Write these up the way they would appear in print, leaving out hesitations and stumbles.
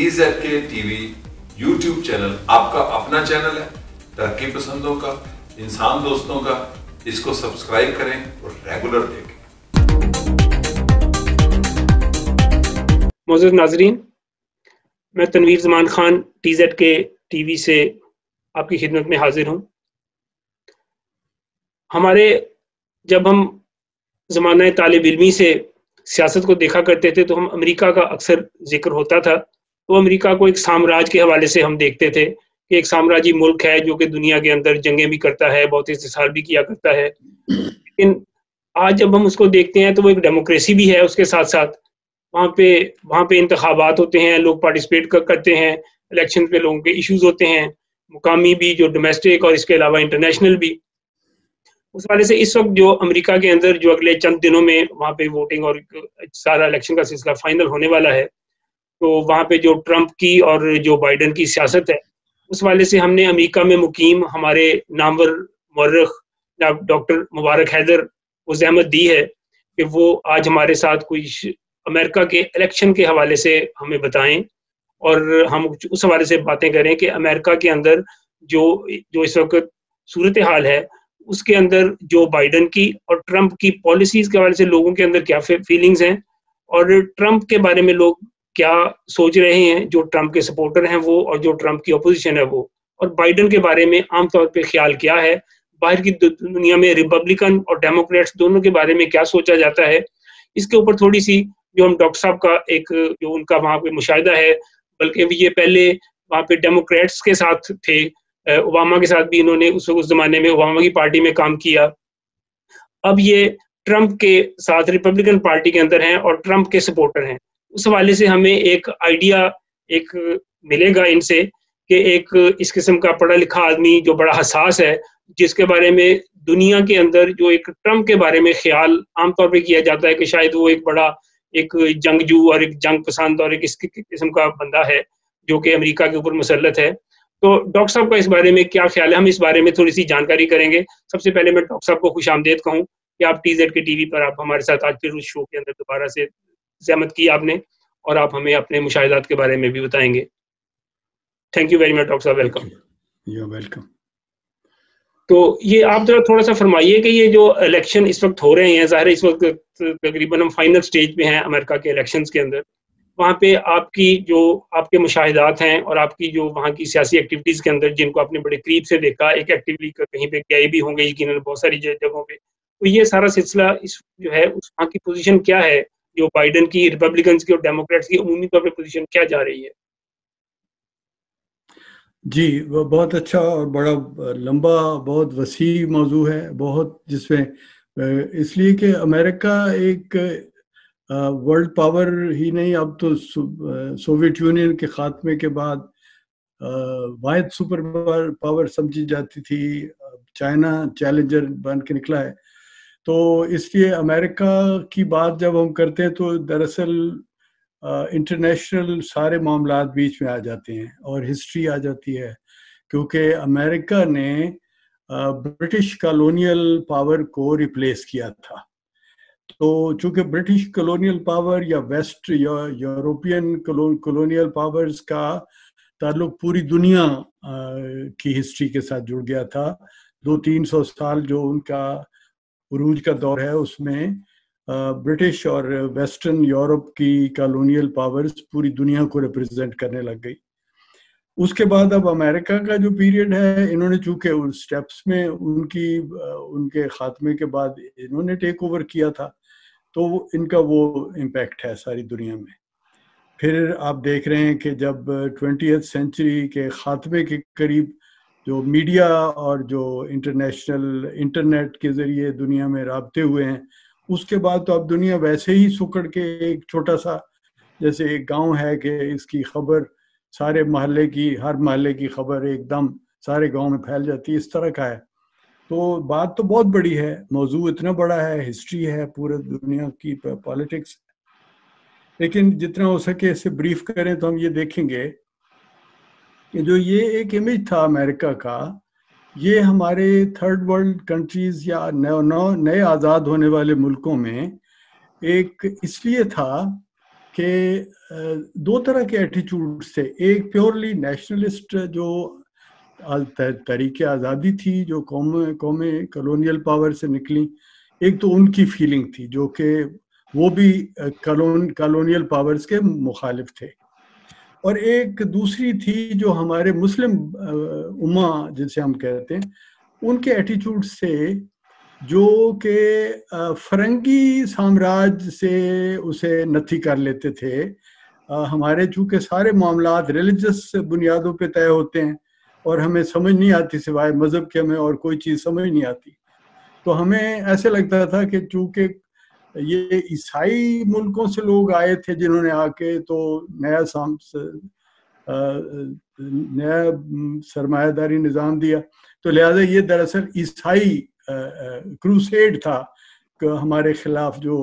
TZK TV YouTube channel آپ کا اپنا چینل ہے، ترقی پسندوں کا، انسان دوستوں کا. اس کو سبسکرائب کریں اور ریگولر دیکھیں. معزز ناظرین، میں تنویر زمان خان TZK TV سے آپ کی خدمت میں حاضر ہوں. جب ہم زمانہ طالب علمی سے سیاست کو دیکھا کرتے تھے تو ہم امریکہ کا اکثر ذکر ہوتا تھا. تو امریکہ کو ایک سامراج کے حوالے سے ہم دیکھتے تھے کہ ایک سامراجی ملک ہے جو کہ دنیا کے اندر جنگیں بھی کرتا ہے، بہت استحصال بھی کیا کرتا ہے. لیکن آج جب ہم اس کو دیکھتے ہیں تو وہ ایک ڈیموکریسی بھی ہے. اس کے ساتھ ساتھ وہاں پہ انتخابات ہوتے ہیں، لوگ پارٹیسپیٹ کرتے ہیں، الیکشن پہ لوگوں کے ایشوز ہوتے ہیں، مقامی بھی، جو ڈومیسٹک اور اس کے علاوہ انٹرنیشنل بھی. اس حوالے سے اس وقت جو امریکہ کے اندر جو اگلے چند دنوں میں وہاں پہ ووٹنگ اور سارا الیکشن کا سلسلہ فائنل ہونے والا ہے، تو وہاں پہ جو ٹرمپ کی اور جو بائیڈن کی سیاست ہے، اس حوالے سے ہم نے امریکہ میں مقیم ہمارے نامور مورخ ڈاکٹر مبارک حیدر کو زحمت دی ہے کہ وہ آج ہمارے ساتھ کچھ امریکہ کے الیکشن کے حوالے سے ہمیں بتائیں اور ہم اس حوالے سے باتیں کریں کہ امریکہ کے اندر جو اس وقت صورتحال ہے، اس کے اندر جو بائیڈن کی اور ٹرمپ کی پالیسیز کے حوالے سے لوگوں کے اندر کیا فیلنگز ہیں، اور ٹرمپ کے بارے میں لوگ کیا سوچ رہے ہیں، جو ٹرمپ کے سپورٹر ہیں وہ، اور جو ٹرمپ کی اپوزیشن ہے وہ، اور بائیڈن کے بارے میں عام طور پہ خیال کیا ہے. باہر کی دنیا میں ریپبلکن اور ڈیموکریٹس دونوں کے بارے میں کیا سوچا جاتا ہے، اس کے اوپر تھوڑی سی جو ہم ڈاکٹر صاحب کا ایک جو ان کا وہاں پہ مشاہدہ ہے، بلکہ یہ پہلے وہاں پہ ڈیموکریٹس کے ساتھ تھے، اوباما کے ساتھ بھی انہوں نے اس زمانے میں اوباما کی پارٹی میں کام کیا. اب یہ ٹرمپ کے ساتھ ریپبلکن پارٹی کے اندر ہیں اور ٹرمپ کے سپورٹر ہیں. اس حوالے سے ہمیں ایک آئیڈیا ملے گا ان سے کہ ایک اس قسم کا پڑھا لکھا آدمی جو بڑا حساس ہے، جس کے بارے میں دنیا کے اندر جو ایک ٹرمپ کے بارے میں خیال عام طور پہ کیا جاتا ہے کہ شاید وہ ایک بڑا ایک جنگجو اور ایک جنگ پسند اور ایک اس قسم کا بندہ ہے جو کہ امریکہ کے اوپر مسلط ہے. تو ڈاکٹر صاحب کا اس بارے میں کیا خیال ہے؟ ہم اس بارے میں تھوڑی سی جانکاری کریں گے. سب سے پہلے میں ڈاکٹر صاحب کو خوش آمدید کہوں کہ آپ TZK TV پر آپ ہمارے ساتھ آج پھر اس شو کے اندر دوبارہ سے زحمت کی آپ نے، اور آپ ہمیں اپنے مشاہدات کے بارے میں بھی بتائیں گے. Thank you very much doctor صاحب، ویلکم. You welcome. تو یہ آپ ذرا تھوڑا سا فرمائیے کہ یہ جو الیکشن اس وقت ہو رہے ہیں، ظاہر ہے اس وقت تقریباً ہم فائنل سٹیج پہ ہیں امریکہ کے الیکشنز کے اندر، وہاں پہ آپ کے مشاہدات ہیں اور آپ کی جو وہاں کی سیاسی ایکٹیویٹیز کے اندر جن کو آپ نے بڑے قریب سے دیکھا، ایک ایکٹیولی کہیں پہ گئے بھی ہوں گے یقیناً بہت ساری جگہوں پہ، تو یہ سارا سلسلہ جو ہے اس وہاں کی پوزیشن کیا ہے، جو بائیڈن کی، ریپبلکنز کی اور ڈیموکریٹس کی عمومی طور پہ پوزیشن کیا جا رہی ہے؟ جی، وہ بہت اچھا اور بڑا لمبا بہت وسیع موضوع ہے، بہت جس میں اس لیے کہ امریکہ ایک ورلڈ پاور ہی نہیں، اب تو سوویت یونین کے خاتمے کے بعد واحد سپر پاور سمجھی جاتی تھی. چائنا چیلنجر بن کے نکلا ہے. تو اس لیے امریکہ کی بات جب ہم کرتے ہیں تو دراصل انٹرنیشنل سارے معاملات بیچ میں آ جاتے ہیں اور ہسٹری آ جاتی ہے، کیونکہ امریکہ نے برٹش کالونیل پاور کو ریپلیس کیا تھا. تو چونکہ برٹش کالونیل پاور یا ویسٹ یا یورپین کالونیل پاورز کا تعلق پوری دنیا کی ہسٹری کے ساتھ جڑ گیا تھا. 200-300 سال جو ان کا عروج کا دور ہے، اس میں برٹش اور ویسٹرن یورپ کی کالونیل پاورز پوری دنیا کو ریپرزینٹ کرنے لگ گئی. اس کے بعد اب امریکہ کا جو پیریڈ ہے، انہوں نے چونکہ ان سٹیپس میں ان کے خاتمے کے بعد انہوں نے ٹیک اوور کیا تھا، تو ان کا وہ امپیکٹ ہے ساری دنیا میں. پھر آپ دیکھ رہے ہیں کہ جب 20th سینچری کے خاتمے کے قریب جو میڈیا اور جو انٹرنیٹ کے ذریعے دنیا میں رابطے ہوئے ہیں، اس کے بعد تو اب دنیا ویسے ہی سکڑ کے ایک چھوٹا سا جیسے ایک گاؤں ہے کہ اس کی خبر ہر محلے کی خبر ایک دم سارے گاؤں میں پھیل جاتی ہے، اس طرح کا ہے. تو بات تو بہت بڑی ہے، موضوع اتنا بڑا ہے، ہسٹری ہے، پورے دنیا کی پالیٹکس. لیکن جتنا ہو سکے اسے بریف کریں تو ہم یہ دیکھیں گے کہ جو یہ ایک امیج تھا امریکہ کا، یہ ہمارے تھرڈ ورلڈ کنٹریز یا نئے آزاد ہونے والے ملکوں میں ایک اس لیے تھا کہ کہ دو طرح کے ایٹیچیوڈس تھے. ایک پیورلی نیشنلسٹ جو تحریک آزادی تھی جو قومیں کالونیل پاور سے نکلی, ایک تو ان کی فیلنگ تھی جو کہ وہ بھی کالونیل پاورز کے مخالف تھے, اور ایک دوسری تھی جو ہمارے مسلم امہ جسے ہم کہتے ہیں ان کے ایٹیچیوڈ سے جو کہ فرنگی سامراج سے اسے نتھی کر لیتے تھے. ہمارے چونکہ سارے معاملات ریلیجس بنیادوں پہ طے ہوتے ہیں اور ہمیں سمجھ نہیں آتی سوائے مذہب کے, ہمیں اور کوئی چیز سمجھ نہیں آتی, تو ہمیں ایسے لگتا تھا کہ چونکہ یہ عیسائی ملکوں سے لوگ آئے تھے جنہوں نے آ کے تو نیا سرمایہ داری نظام دیا, تو لہذا یہ دراصل عیسائی کروسیڈ تھا کہ ہمارے خلاف جو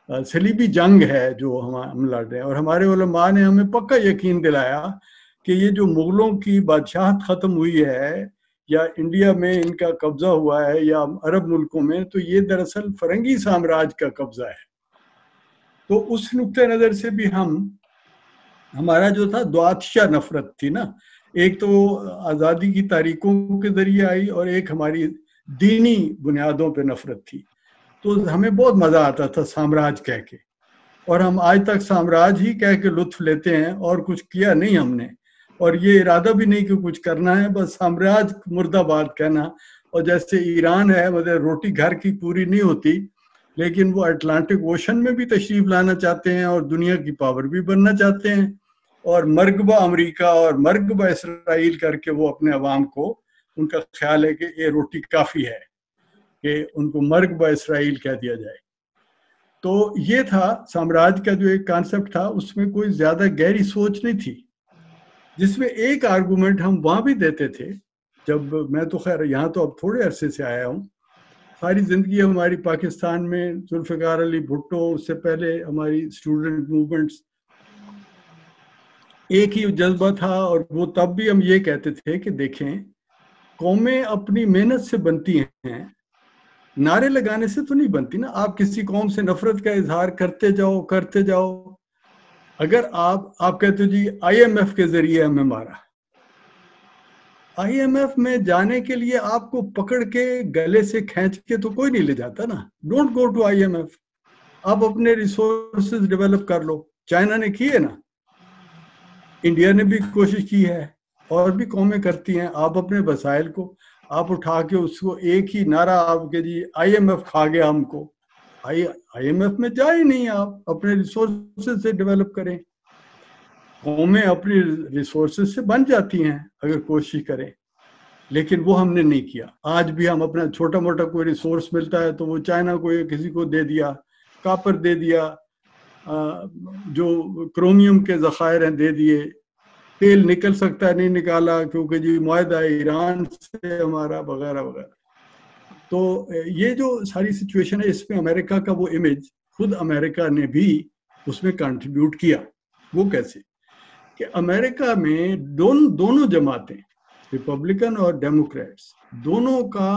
صلیبی جنگ ہے جو ہم لڑ رہے ہیں. اور ہمارے علماء نے ہمیں پکا یقین دلایا کہ یہ جو مغلوں کی بادشاہت ختم ہوئی ہے یا انڈیا میں ان کا قبضہ ہوا ہے یا عرب ملکوں میں, تو یہ دراصل فرنگی سامراج کا قبضہ ہے. تو اس نقطۂ نظر سے بھی ہمارا جو تھا دو آتشہ نفرت تھی نا, ایک تو آزادی کی تاریخوں کے ذریعے آئی اور ایک ہماری دینی بنیادوں پہ نفرت تھی. تو ہمیں بہت مزہ آتا تھا سامراج کہہ کے, اور ہم آج تک سامراج ہی کہہ کے لطف لیتے ہیں, اور کچھ کیا نہیں ہم نے, اور یہ ارادہ بھی نہیں کہ کچھ کرنا ہے, بس سامراج مرد آباد کہنا. اور جیسے ایران ہے, مطلب روٹی گھر کی پوری نہیں ہوتی, لیکن وہ اٹلانٹک اوشن میں بھی تشریف لانا چاہتے ہیں اور دنیا کی پاور بھی بننا چاہتے ہیں, اور مرغبہ امریکہ اور مرغبہ اسرائیل کر کے وہ اپنے عوام کو, ان کا خیال ہے کہ یہ روٹی کافی ہے کہ ان کو مرغبہ اسرائیل کہہ دیا جائے. تو یہ تھا سامراج کا جو ایک کانسیپٹ تھا, اس میں کوئی زیادہ گہری سوچ نہیں تھی, جس میں ایک آرگومنٹ ہم وہاں بھی دیتے تھے. جب میں تو خیر یہاں تو اب تھوڑے عرصے سے آیا ہوں, ساری زندگی ہماری پاکستان میں ذوالفقار علی بھٹو, اس سے پہلے ہماری اسٹوڈنٹ موومنٹس, ایک ہی جذبہ تھا, اور وہ تب بھی ہم یہ کہتے تھے کہ دیکھیں قومیں اپنی محنت سے بنتی ہیں, نعرے لگانے سے تو نہیں بنتی نا. آپ کسی قوم سے نفرت کا اظہار کرتے جاؤ. اگر آپ کہتے ہو جی آئی ایم ایف کے ذریعے ہمیں مارا, آئی ایم ایف میں جانے کے لیے آپ کو پکڑ کے گلے سے کھینچ کے تو کوئی نہیں لے جاتا نا. Don't go to I M F, آپ اپنے ریسورسز ڈیولپ کر لو. چائنا نے کی ہے نا, انڈیا نے بھی کوشش کی ہے, اور بھی قومیں کرتی ہیں. آپ اپنے وسائل کو آپ اٹھا کے اس کو ایک ہی نعرہ آپ کے جی آئی ایم ایف کھا گیا ہم کو, آئی ایم ایف میں جائے نہیں, آپ اپنے ریسورسز سے ڈیولپ کریں. قومیں اپنی ریسورسز سے بن جاتی ہیں اگر کوشش کریں, لیکن وہ ہم نے نہیں کیا. آج بھی ہم اپنا چھوٹا موٹا کوئی ریسورس ملتا ہے تو وہ چائنا کو یا کسی کو دے دیا, کاپر دے دیا, جو کرومیم کے ذخائر ہیں دے دیے, تیل نکل سکتا ہے نہیں نکالا کیونکہ جی معاہدہ ایران سے ہمارا وغیرہ وغیرہ. تو یہ جو ساری سچویشن ہے, اس میں امریکہ کا وہ امیج, خود امریکہ نے بھی اس میں کنٹریبیوٹ کیا. وہ کیسے کہ امریکہ میں دونوں جماعتیں, ریپبلکن اور ڈیموکریٹس, دونوں کا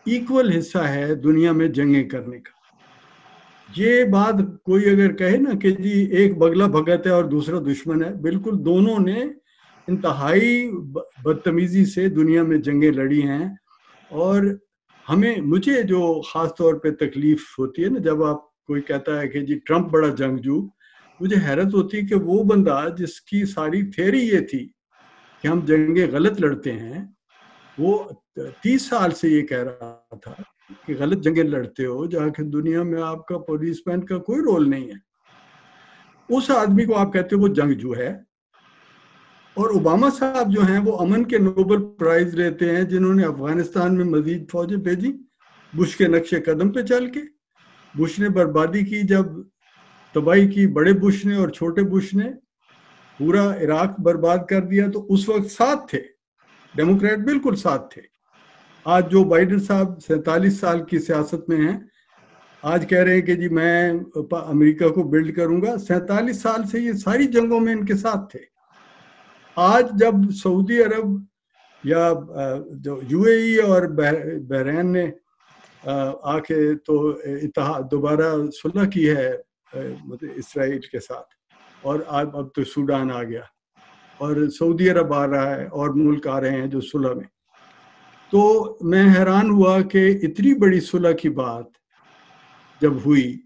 ایکول حصہ ہے دنیا میں جنگیں کرنے کا. یہ بات کوئی اگر کہے نا کہ جی ایک بگلا بھگت ہے اور دوسرا دشمن ہے, بالکل دونوں نے انتہائی بدتمیزی سے دنیا میں جنگیں لڑی ہیں. اور مجھے جو خاص طور پہ تکلیف ہوتی ہے نا جب آپ کوئی کہتا ہے کہ جی ٹرمپ بڑا جنگجو, مجھے حیرت ہوتی ہے کہ وہ بندہ جس کی ساری تھیوری یہ تھی کہ ہم جنگیں غلط لڑتے ہیں, وہ 30 سال سے یہ کہہ رہا تھا کہ غلط جنگیں لڑتے ہو جہاں کہ دنیا میں آپ کا پولیس مین کا کوئی رول نہیں ہے. اس آدمی کو آپ کہتے ہو وہ جنگجو ہے. اور اوباما صاحب جو ہیں وہ امن کے نوبل پرائز لیتے ہیں, جنہوں نے افغانستان میں مزید فوجیں بھیجی بش کے نقش قدم پہ چل کے. بش نے بربادی کی, جب تباہی کی بڑے بش نے اور چھوٹے بش نے, پورا عراق برباد کر دیا, تو اس وقت ساتھ تھے ڈیموکریٹ, بالکل ساتھ تھے. آج جو بائیڈن صاحب 47 سال کی سیاست میں ہیں, آج کہہ رہے ہیں کہ جی میں امریکہ کو بلڈ کروں گا. 47 سال سے یہ ساری جنگوں میں ان کے ساتھ تھے. آج جب سعودی عرب یا جو یو اے ای اور بحرین نے آ کے تو اتحاد دوبارہ صلح کی ہے اسرائیل کے ساتھ, اور اب تو سوڈان آ گیا اور سعودی عرب آ رہا ہے اور ملک آ رہے ہیں جو صلح میں. تو میں حیران ہوا کہ اتنی بڑی صلح کی بات جب ہوئی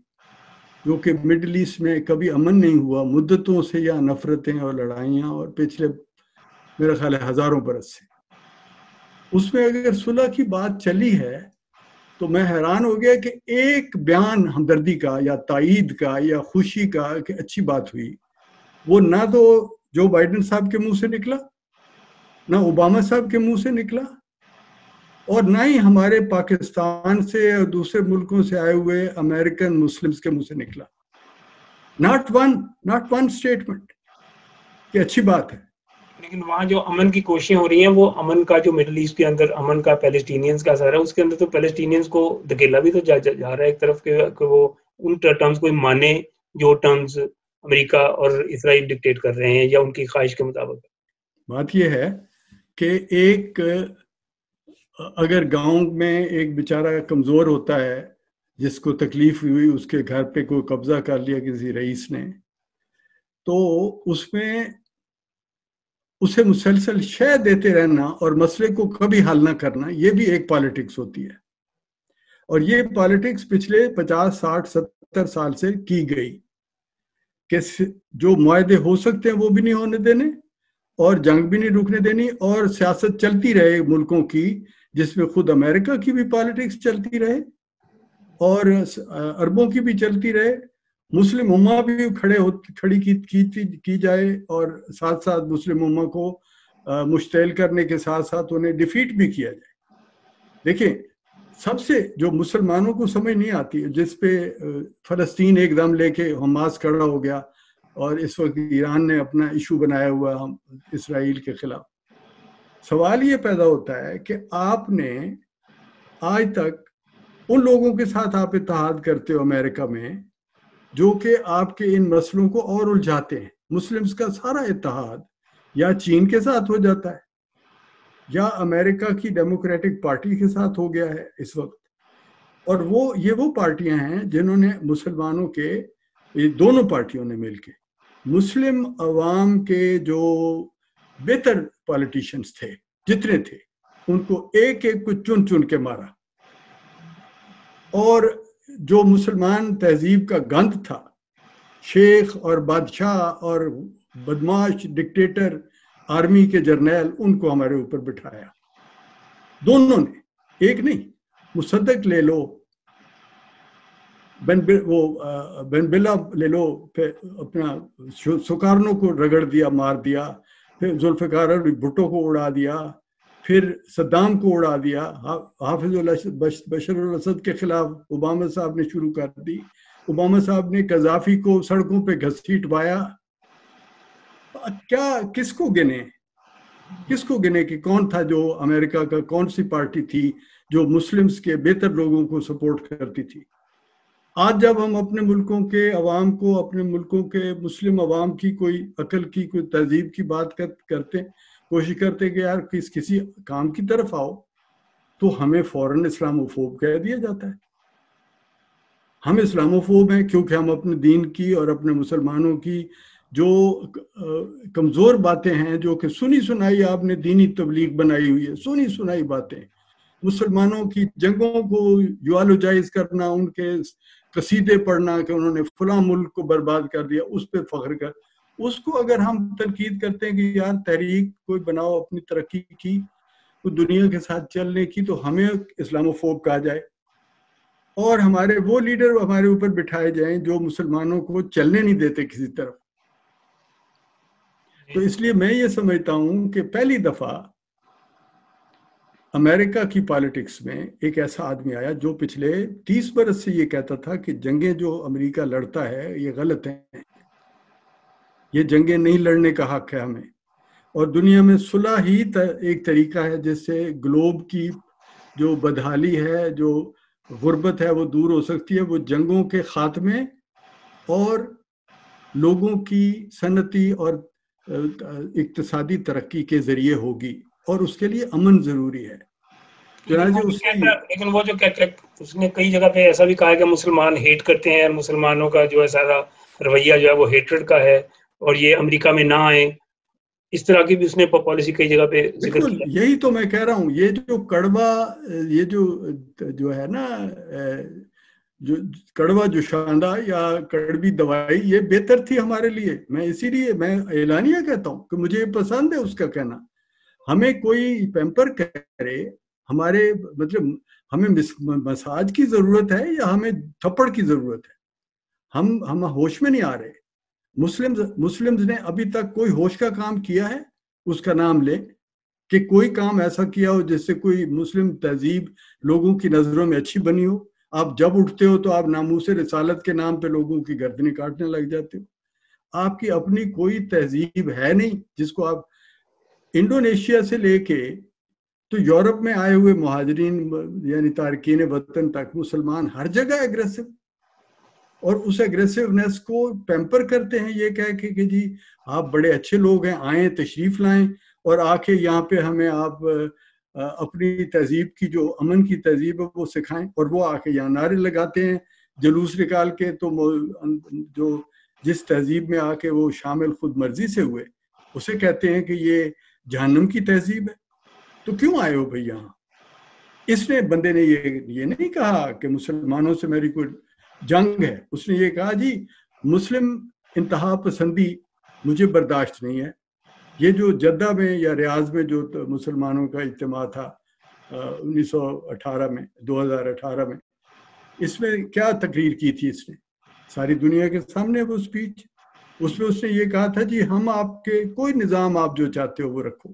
جو کہ مڈل ایسٹ میں کبھی امن نہیں ہوا مدتوں سے، یا نفرتیں اور لڑائیاں، اور پچھلے میرا خیال ہے ہزاروں برس سے، اس میں اگر صلح کی بات چلی ہے تو میں حیران ہو گیا کہ ایک بیان ہمدردی کا یا تائید کا یا خوشی کا کہ اچھی بات ہوئی، وہ نہ تو جو بائیڈن صاحب کے منہ سے نکلا، نہ اوباما صاحب کے منہ سے نکلا، اور نہ ہی ہمارے پاکستان سے اور دوسرے ملکوں سے آئے ہوئے امریکن مسلمز کے منہ سے نکلا. ناٹ ون اسٹیٹمنٹ کہ اچھی بات ہے. لیکن وہاں جو امن کی کوششیں ہو رہی ہیں، وہ امن کا جو مڈل ایسٹ کے اندر امن کا پیلسٹینینز کا اثر ہے، اس کے اندر تو پیلسٹینینز کو دھکیلا بھی تو جا رہا ہے ایک طرف کہ وہ ان ٹرمز کو مانے جو ٹرمز امریکہ اور اسرائیل ڈکٹیٹ کر رہے ہیں یا ان کی خواہش کے مطابق. بات یہ ہے کہ ایک اگر گاؤں میں ایک بیچارہ کمزور ہوتا ہے جس کو تکلیف ہوئی، اس کے گھر پہ کوئی قبضہ کر لیا کسی رئیس نے، تو اس میں اسے مسلسل شے دیتے رہنا اور مسئلے کو کبھی حل نہ کرنا، یہ بھی ایک پالیٹکس ہوتی ہے. اور یہ پالیٹکس پچھلے 50 60 70 سال سے کی گئی کہ جو معاہدے ہو سکتے ہیں وہ بھی نہیں ہونے دینے، اور جنگ بھی نہیں رکنے دینی، اور سیاست چلتی رہے ملکوں کی جس میں خود امریکہ کی بھی پالیٹکس چلتی رہے اور عربوں کی بھی چلتی رہے، مسلم امہ بھی کھڑی کی جائے، اور ساتھ ساتھ مسلم امہ کو مشتعل کرنے کے ساتھ ساتھ انہیں ڈیفیٹ بھی کیا جائے. دیکھیں، سب سے جو مسلمانوں کو سمجھ نہیں آتی، جس پہ فلسطین ایک دم لے کے حماس کھڑا ہو گیا، اور اس وقت ایران نے اپنا ایشو بنایا ہوا اسرائیل کے خلاف، سوال یہ پیدا ہوتا ہے کہ آپ نے آج تک ان لوگوں کے ساتھ آپ اتحاد کرتے ہو امریکہ میں جو کہ آپ کے ان مسئلوں کو اور الجھاتے ہیں. مسلمز کا سارا اتحاد یا چین کے ساتھ ہو جاتا ہے یا امریکہ کی ڈیموکریٹک پارٹی کے ساتھ ہو گیا ہے اس وقت، اور وہ پارٹیاں ہیں جنہوں نے مسلمانوں کے، دونوں پارٹیوں نے مل کے مسلم عوام کے جو بہتر پالیٹیشنز تھے جتنے تھے ان کو ایک ایک کو چن چن کے مارا، اور جو مسلمان تہذیب کا گند تھا، شیخ اور بادشاہ اور بدماش ڈکٹیٹر آرمی کے جرنیل، ان کو ہمارے اوپر بٹھایا دونوں نے، ایک نہیں. مصدق لے لو، بن بلا لے لو، پھر اپنا سکارنو کو رگڑ دیا، مار دیا، پھر ذوالفقار علی بھٹو کو اڑا دیا، پھر صدام کو اڑا دیا، حافظ بشر الاسد کے خلاف اوباما صاحب نے شروع کر دی، اوباما صاحب نے قذافی کو سڑکوں پہ گھسیٹوایا. کیا کس کو گنے کہ کون تھا جو امریکہ کا، کون سی پارٹی تھی جو مسلمز کے بہتر لوگوں کو سپورٹ کرتی تھی؟ آج جب ہم اپنے ملکوں کے عوام کو، اپنے ملکوں کے مسلم عوام کی کوئی عقل کی، کوئی تہذیب کی بات کرتے، کوشش کرتے کہ یار کسی کام کی طرف آؤ، تو ہمیں فوراً اسلاموفوب کہہ دیا جاتا ہے. ہم اسلاموفوب ہیں کیونکہ ہم اپنے دین کی اور اپنے مسلمانوں کی جو کمزور باتیں ہیں، جو کہ سنی سنائی آپ نے دینی تبلیغ بنائی ہوئی ہے، سنی سنائی باتیں، مسلمانوں کی جنگوں کو یوالوجائز کرنا، ان کے قصیدے پڑھنا کہ انہوں نے فلاں ملک کو برباد کر دیا، اس پہ فخر کر، اس کو اگر ہم تنقید کرتے ہیں کہ یار تحریک کوئی بناؤ اپنی ترقی کی، کوئی دنیا کے ساتھ چلنے کی، تو ہمیں اسلاموفوب کہا جائے، اور ہمارے وہ لیڈر ہمارے اوپر بٹھائے جائیں جو مسلمانوں کو چلنے نہیں دیتے کسی طرف. تو اس لیے میں یہ سمجھتا ہوں کہ پہلی دفعہ امریکہ کی پالیٹکس میں ایک ایسا آدمی آیا جو پچھلے 30 برس سے یہ کہتا تھا کہ جنگیں جو امریکہ لڑتا ہے یہ غلط ہیں، یہ جنگیں نہیں لڑنے کا حق ہے ہمیں، اور دنیا میں صلح ہی ایک طریقہ ہے جس سے گلوب کی جو بدحالی ہے، جو غربت ہے، وہ دور ہو سکتی ہے. وہ جنگوں کے خاتمے اور لوگوں کی صنعتی اور اقتصادی ترقی کے ذریعے ہوگی، اور اس کے لیے امن ضروری ہے. لیکن وہ جو کہتے ہیں، اس نے کئی جگہ پہ ایسا بھی کہا کہ مسلمان ہیٹ کرتے ہیں، مسلمانوں کا جو ہے سارا رویہ جو ہے وہ ہیٹرڈ کا ہے، اور یہ امریکا میں نہ آئیں، اس طرح کی بھی اس نے پالیسی کئی جگہ پہ ذکر بالکل کیا۔ یہی تو میں کہہ رہا ہوں، یہ جو کڑوا، یہ جو ہے نا، جو کڑوا جوشاندہ یا کڑوی دوائی، یہ بہتر تھی ہمارے لیے۔ میں اسی لیے میں اعلانیہ کہتا ہوں کہ مجھے یہ پسند ہے اس کا کہنا۔ ہمیں کوئی پیمپر کرے، ہمارے مطلب ہمیں مساج کی ضرورت ہے یا ہمیں تھپڑ کی ضرورت ہے؟ ہم ہوش میں نہیں آ رہے۔ مسلمز نے ابھی تک کوئی ہوش کا کام کیا ہے؟ اس کا نام لے کہ کوئی کام ایسا کیا ہو جس سے کوئی مسلم تہذیب لوگوں کی نظروں میں اچھی بنی ہو۔ آپ جب اٹھتے ہو تو آپ ناموس رسالت کے نام پہ لوگوں کی گردنیں کاٹنے لگ جاتے ہو۔ آپ کی اپنی کوئی تہذیب ہے نہیں جس کو آپ، انڈونیشیا سے لے کے تو یورپ میں آئے ہوئے مہاجرین یعنی تارکین وطن تک، مسلمان ہر جگہ ایگریسو، اور اس ایگریسونیس کو پیمپر کرتے ہیں یہ کہہ کے کہ جی آپ بڑے اچھے لوگ ہیں، آئیں تشریف لائیں اور آ کے یہاں پہ ہمیں آپ اپنی تہذیب کی جو امن کی تہذیب ہے وہ سکھائیں۔ اور وہ آ کے یہاں نعرے لگاتے ہیں جلوس نکال کے، تو جو جس تہذیب میں آ کے وہ شامل خود مرضی سے ہوئے اسے کہتے ہیں کہ یہ جہنم کی تہذیب ہے۔ تو کیوں آئے ہو بھائی یہاں؟ اس نے بندے نے یہ نہیں کہا کہ مسلمانوں سے میری کوئی جنگ ہے، اس نے یہ کہا جی مسلم انتہا پسندی مجھے برداشت نہیں ہے۔ یہ جو جدہ میں یا ریاض میں جو مسلمانوں کا اجتماع تھا 1918 میں، 2018 میں، اس میں کیا تقریر کی تھی اس نے ساری دنیا کے سامنے؟ وہ اسپیچ، اس میں اس نے یہ کہا تھا جی ہم آپ کے کوئی نظام آپ جو چاہتے ہو وہ رکھو،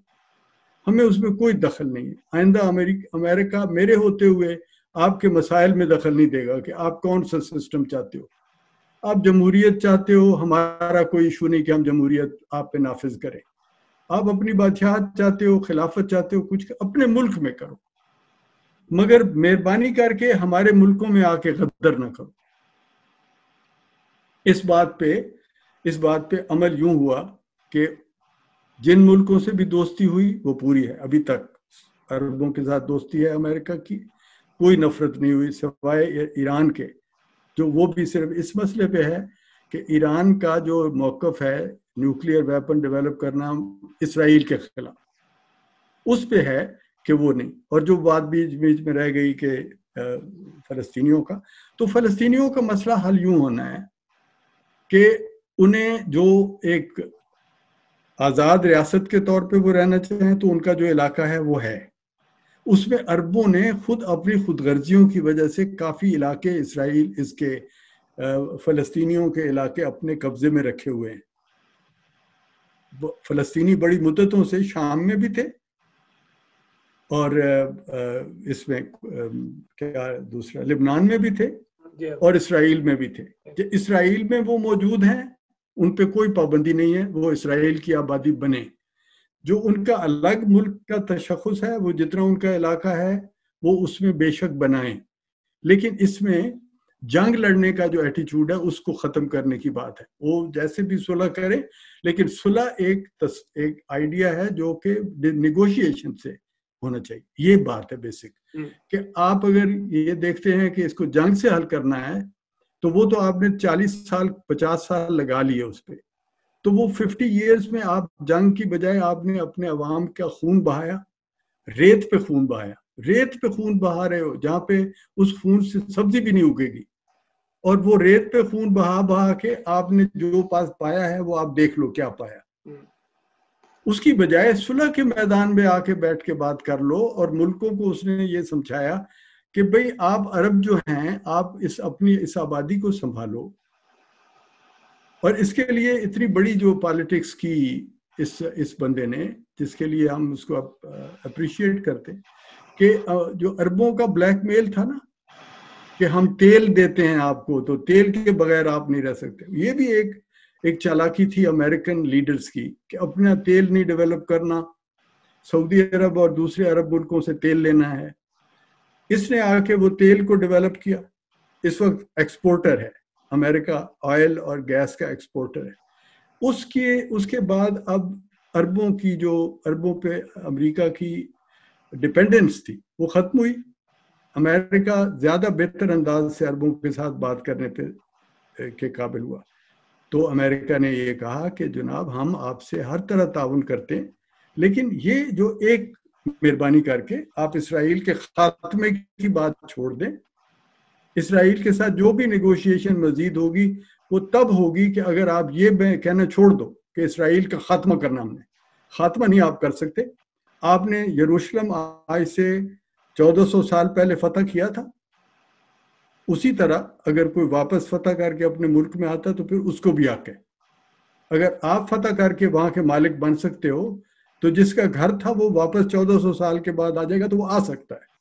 ہمیں اس میں کوئی دخل نہیں ہے۔ آئندہ امریکہ میرے ہوتے ہوئے آپ کے مسائل میں دخل نہیں دے گا کہ آپ کون سا سسٹم چاہتے ہو۔ آپ جمہوریت چاہتے ہو، ہمارا کوئی ایشو نہیں کہ ہم جمہوریت آپ پہ نافذ کریں۔ آپ اپنی بادشاہت چاہتے ہو، خلافت چاہتے ہو، کچھ اپنے ملک میں کرو، مگر مہربانی کر کے ہمارے ملکوں میں آ کے غدر نہ کرو۔ اس بات پہ عمل یوں ہوا کہ جن ملکوں سے بھی دوستی ہوئی وہ پوری ہے۔ ابھی تک عربوں کے ساتھ دوستی ہے امریکہ کی، کوئی نفرت نہیں ہوئی سوائے ایران کے، جو وہ بھی صرف اس مسئلے پہ ہے کہ ایران کا جو موقف ہے نیوکلیئر ویپن ڈیولپ کرنا اسرائیل کے خلاف، اس پہ ہے کہ وہ نہیں۔ اور جو بات بیچ میں رہ گئی کہ فلسطینیوں کا، تو فلسطینیوں کا مسئلہ حل یوں ہونا ہے کہ انہیں جو ایک آزاد ریاست کے طور پہ وہ رہنا چاہیں تو ان کا جو علاقہ ہے وہ ہے، اس میں عربوں نے خود اپنی خود غرضیوں کی وجہ سے کافی علاقے اسرائیل اس کے فلسطینیوں کے علاقے اپنے قبضے میں رکھے ہوئے ہیں۔ فلسطینی بڑی مدتوں سے شام میں بھی تھے اور اس میں کیا دوسرا لبنان میں بھی تھے اور اسرائیل میں بھی تھے۔ اسرائیل میں وہ موجود ہیں، ان پہ کوئی پابندی نہیں ہے، وہ اسرائیل کی آبادی بنے۔ جو ان کا الگ ملک کا تشخص ہے، وہ جتنا ان کا علاقہ ہے وہ اس میں بے شک بنائیں، لیکن اس میں جنگ لڑنے کا جو ایٹیچیوڈ ہے اس کو ختم کرنے کی بات ہے۔ وہ جیسے بھی صلح کرے، لیکن صلح ایک آئیڈیا ہے جو کہ نیگوشیشن سے ہونا چاہیے۔ یہ بات ہے بیسک، کہ آپ اگر یہ دیکھتے ہیں کہ اس کو جنگ سے حل کرنا ہے تو وہ تو آپ نے 40 سال 50 سال لگا لیے اس پہ، تو وہ 50 ایئرز میں آپ جنگ کی بجائے آپ نے اپنے عوام کا خون بہایا، ریت پہ خون بہایا، ریت پہ خون بہا رہے ہو جہاں پہ اس خون سے سبزی بھی نہیں اگے گی، اور وہ ریت پہ خون بہا کے آپ نے جو پاس پایا ہے وہ آپ دیکھ لو کیا پایا۔ اس کی بجائے صلح کے میدان میں آ کے بیٹھ کے بات کر لو، اور ملکوں کو اس نے یہ سمجھایا کہ بھئی آپ عرب جو ہیں آپ اپنی اس آبادی کو سنبھالو، اور اس کے لیے اتنی بڑی جو پالیٹکس کی اس بندے نے، جس کے لیے ہم اس کو اپریشیٹ کرتے، کہ جو عربوں کا بلیک میل تھا نا کہ ہم تیل دیتے ہیں آپ کو تو تیل کے بغیر آپ نہیں رہ سکتے، یہ بھی ایک چالاکی تھی امریکن لیڈرز کی کہ اپنا تیل نہیں ڈیولپ کرنا، سعودی عرب اور دوسرے عرب ملکوں سے تیل لینا ہے۔ اس نے آ کے وہ تیل کو ڈیولپ کیا، اس وقت ایکسپورٹر ہے امریکہ، آئل اور گیس کا ایکسپورٹر ہے۔ اس کے بعد اب عربوں پہ امریکہ کی ڈیپینڈنس تھی وہ ختم ہوئی، امریکہ زیادہ بہتر انداز سے عربوں کے ساتھ بات کرنے پہ کے قابل ہوا۔ تو امریکہ نے یہ کہا کہ جناب ہم آپ سے ہر طرح تعاون کرتے ہیں، لیکن یہ جو ایک مہربانی کر کے آپ اسرائیل کے خاتمے کی بات چھوڑ دیں. اسرائیل کے ساتھ جو بھی نیگوشیشن مزید ہوگی وہ تب ہوگی کہ اگر آپ یہ کہنا چھوڑ دو کہ اسرائیل کا خاتمہ کرنا. ہم نے خاتمہ نہیں آپ کر سکتے. آپ نے یروشلم آج سے 1400 سال پہلے فتح کیا تھا، اسی طرح اگر کوئی واپس فتح کر کے اپنے ملک میں آتا تو پھر اس کو بھی حق ہے. اگر آپ فتح کر کے وہاں کے مالک بن سکتے ہو تو جس کا گھر تھا وہ واپس 1400 سال کے بعد آ جائے گا تو وہ آ سکتا ہے.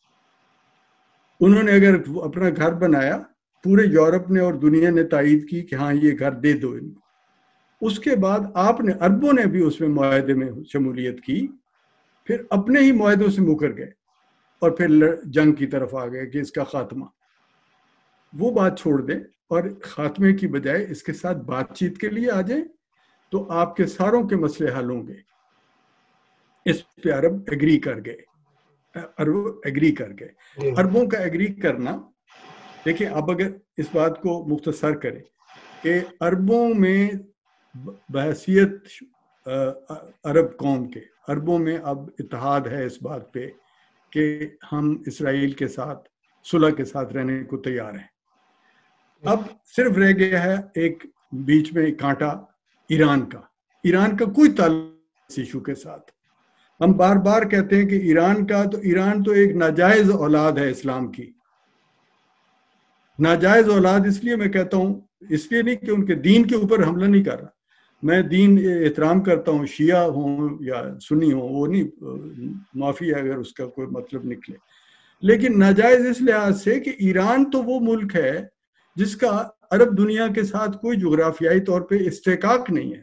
انہوں نے اگر اپنا گھر بنایا، پورے یورپ نے اور دنیا نے تائید کی کہ ہاں یہ گھر دے دو ان کو. اس کے بعد آپ نے عربوں نے بھی اس میں معاہدے میں شمولیت کی، پھر اپنے ہی معاہدوں سے مکر گئے اور پھر جنگ کی طرف آ گئے کہ اس کا خاتمہ. وہ بات چھوڑ دیں اور خاتمے کی بجائے اس کے ساتھ بات چیت کے لیے آ جائیں تو آپ کے ساروں کے مسئلے حل ہوں گے. اس پہ عرب ایگری کر گئے. عربوں کا ایگری کرنا، دیکھیں اب اگر اس بات کو مختصر کریں کہ عربوں میں بحیثیت عرب قوم کے، عربوں میں اب اتحاد ہے اس بات پہ کہ ہم اسرائیل کے ساتھ صلح کے ساتھ رہنے کو تیار ہیں. اب صرف رہ گیا ہے ایک بیچ میں کانٹا ایران کا. ایران کا کوئی تعلق اس ایشو کے ساتھ. ہم بار بار کہتے ہیں کہ ایران تو ایک ناجائز اولاد ہے اسلام کی. ناجائز اولاد اس لیے میں کہتا ہوں، اس لیے نہیں کہ ان کے دین کے اوپر حملہ نہیں کر رہا. میں دین احترام کرتا ہوں، شیعہ ہوں یا سنی ہوں، وہ نہیں، معافی ہے اگر اس کا کوئی مطلب نکلے. لیکن ناجائز اس لحاظ سے کہ ایران تو وہ ملک ہے جس کا عرب دنیا کے ساتھ کوئی جغرافیائی طور پہ استحقاق نہیں ہے،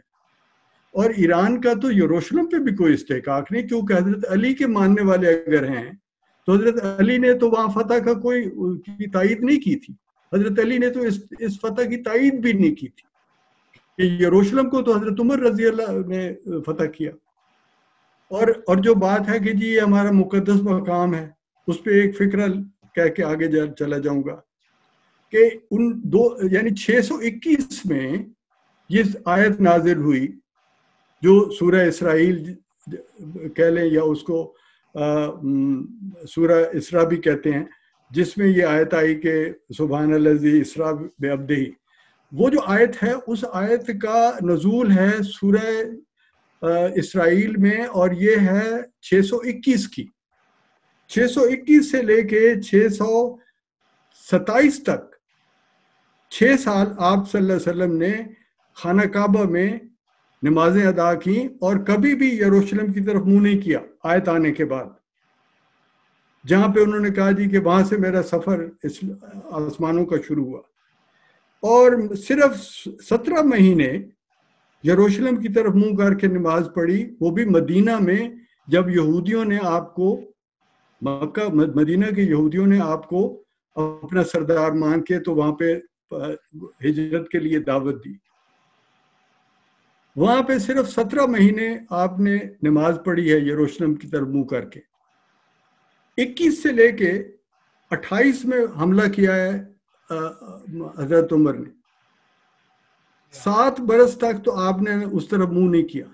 اور ایران کا تو یروشلم پہ بھی کوئی استحقاق نہیں، کیونکہ حضرت علی کے ماننے والے اگر ہیں تو حضرت علی نے تو وہاں فتح کا کوئی تائید نہیں کی تھی. حضرت علی نے تو اس فتح کی تائید بھی نہیں کی تھی کہ یروشلم کو تو حضرت عمر رضی اللہ نے فتح کیا. اور جو بات ہے کہ جی یہ ہمارا مقدس مقام ہے، اس پہ ایک فکرہ کہہ کے آگے چلا جاؤں گا کہ ان یعنی 621 میں یہ آیت نازل ہوئی جو سورہ اسرائیل کہہ لیں یا اس کو سورہ اسراء بھی کہتے ہیں، جس میں یہ آیت آئی کہ سبحان الذی اسریٰ بعبدہ. وہ جو آیت ہے اس آیت کا نزول ہے سورہ اسرائیل میں، اور یہ ہے 621 کی. 621 سے لے کے 627 تک 6 سال آپ صلی اللہ علیہ وسلم نے خانہ کعبہ میں نمازیں ادا کی اور کبھی بھی یروشلم کی طرف منہ نہیں کیا آیت آنے کے بعد، جہاں پہ انہوں نے کہا جی کہ وہاں سے میرا سفر آسمانوں کا شروع ہوا. اور صرف 17 مہینے یروشلم کی طرف منہ کر کے نماز پڑھی، وہ بھی مدینہ میں، جب یہودیوں نے آپ کو مدینہ کے یہودیوں نے آپ کو اپنا سردار مان کے تو وہاں پہ ہجرت کے لیے دعوت دی. وہاں پہ صرف 17 مہینے آپ نے نماز پڑھی ہے یروشلم کی طرف منہ کر کے. 21 سے لے کے 28 میں حملہ کیا ہے حضرت عمر نے. 7 برس تک تو آپ نے اس طرف منہ نہیں کیا.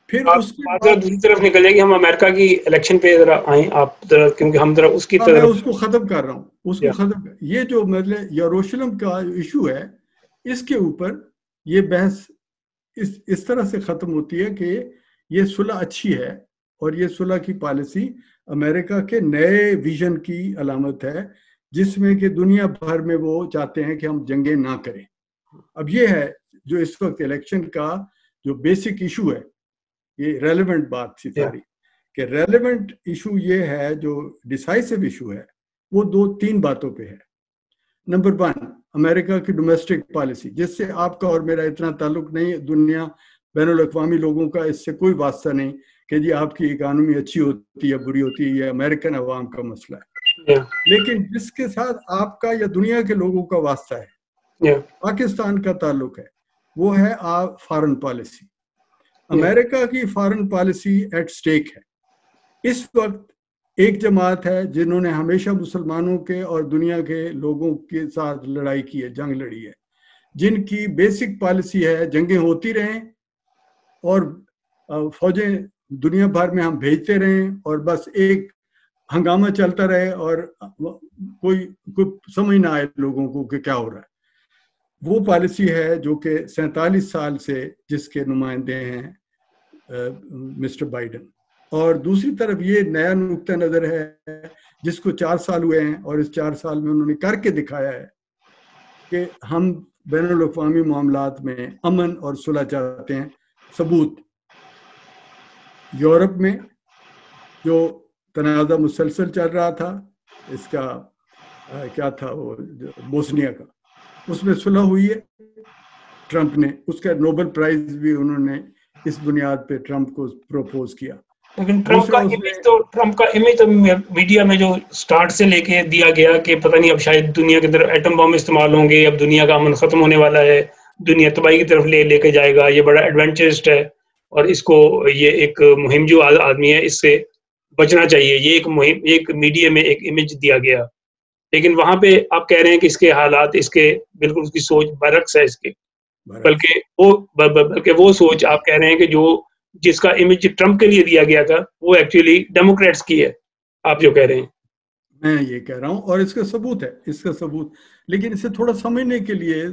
پھر اس کے بعد دوسری طرف نکل جائے گی. ہم امریکہ کی الیکشن پہ ذرا آئیں آپ ذرا، کیونکہ ہم ذرا اس کی طرف میں اس کو ختم کر رہا ہوں. اس کو ختم یہ جو مطلب یروشلم کا ایشو ہے، اس کے اوپر یہ بحث اس طرح سے ختم ہوتی ہے کہ یہ صلح اچھی ہے، اور یہ صلح کی پالیسی امریکہ کے نئے ویژن کی علامت ہے، جس میں کہ دنیا بھر میں وہ چاہتے ہیں کہ ہم جنگیں نہ کریں. اب یہ ہے جو اس وقت الیکشن کا جو بیسک ایشو ہے، یہ ریلیونٹ بات تھی ساری، کہ ریلیونٹ ایشو یہ ہے، جو ڈیسائسو ایشو ہے وہ 2-3 باتوں پہ ہے. نمبر 1 امریکہ کی ڈومیسٹک پالیسی، جس سے آپ کا اور میرا اتنا تعلق نہیں، دنیا بین الاقوامی لوگوں کا اس سے کوئی واسطہ نہیں کہ جی آپ کی اکانومی اچھی ہوتی ہے بری ہوتی ہے، یہ امریکن عوام کا مسئلہ ہے. لیکن جس کے ساتھ آپ کا یا دنیا کے لوگوں کا واسطہ ہے، پاکستان کا تعلق ہے، وہ ہے فارن پالیسی. امریکہ کی فارن پالیسی ایٹ سٹیک ہے. اس وقت ایک جماعت ہے جنہوں نے ہمیشہ مسلمانوں کے اور دنیا کے لوگوں کے ساتھ لڑائی کی ہے، جنگ لڑی ہے، جن کی بیسک پالیسی ہے جنگیں ہوتی رہیں اور فوجیں دنیا بھر میں ہم بھیجتے رہیں اور بس ایک ہنگامہ چلتا رہے اور کوئی سمجھ نہ آئے لوگوں کو کہ کیا ہو رہا ہے. وہ پالیسی ہے جو کہ 47 سال سے جس کے نمائندے ہیں مسٹر بائیڈن. اور دوسری طرف یہ نیا نقطہ نظر ہے جس کو 4 سال ہوئے ہیں اور اس 4 سال میں انہوں نے کر کے دکھایا ہے کہ ہم بین الاقوامی معاملات میں امن اور صلح چاہتے ہیں. ثبوت یورپ میں جو تنازع مسلسل چل رہا تھا، اس کا کیا تھا وہ بوسنیا کا، اس میں صلح ہوئی ہے. ٹرمپ نے اس کا نوبل پرائز بھی انہوں نے اس بنیاد پہ ٹرمپ کو پروپوز کیا. لیکن ٹرمپ کا امیج تو میڈیا میں جو سٹارٹ سے لے کے دیا گیا کہ پتہ نہیں اب شاید دنیا کے اندر ایٹم بم استعمال ہوں گے، اب دنیا کا امن ختم ہونے والا ہے، دنیا تباہی کی طرف لے کے جائے گا، یہ بڑا ایڈونچرسٹ ہے اور اس کو یہ ایک مہم جو آدمی ہے اس سے بچنا چاہیے، یہ ایک میڈیا میں ایک امیج دیا گیا. لیکن وہاں پہ آپ کہہ رہے ہیں کہ اس کے حالات اس کے بالکل اس کی سوچ برعکس ہے اس کے، بلکہ وہ سوچ آپ کہہ رہے ہیں کہ جس کا امیج ٹرمپ کے لیے دیا گیا تھا وہ ایکچولی ڈیموکریٹس کی ہے، آپ جو کہہ رہے ہیں. میں یہ کہہ رہا ہوں اور اس کا ثبوت ہے، اس کا ثبوت. لیکن اسے تھوڑا سمجھنے کے لیے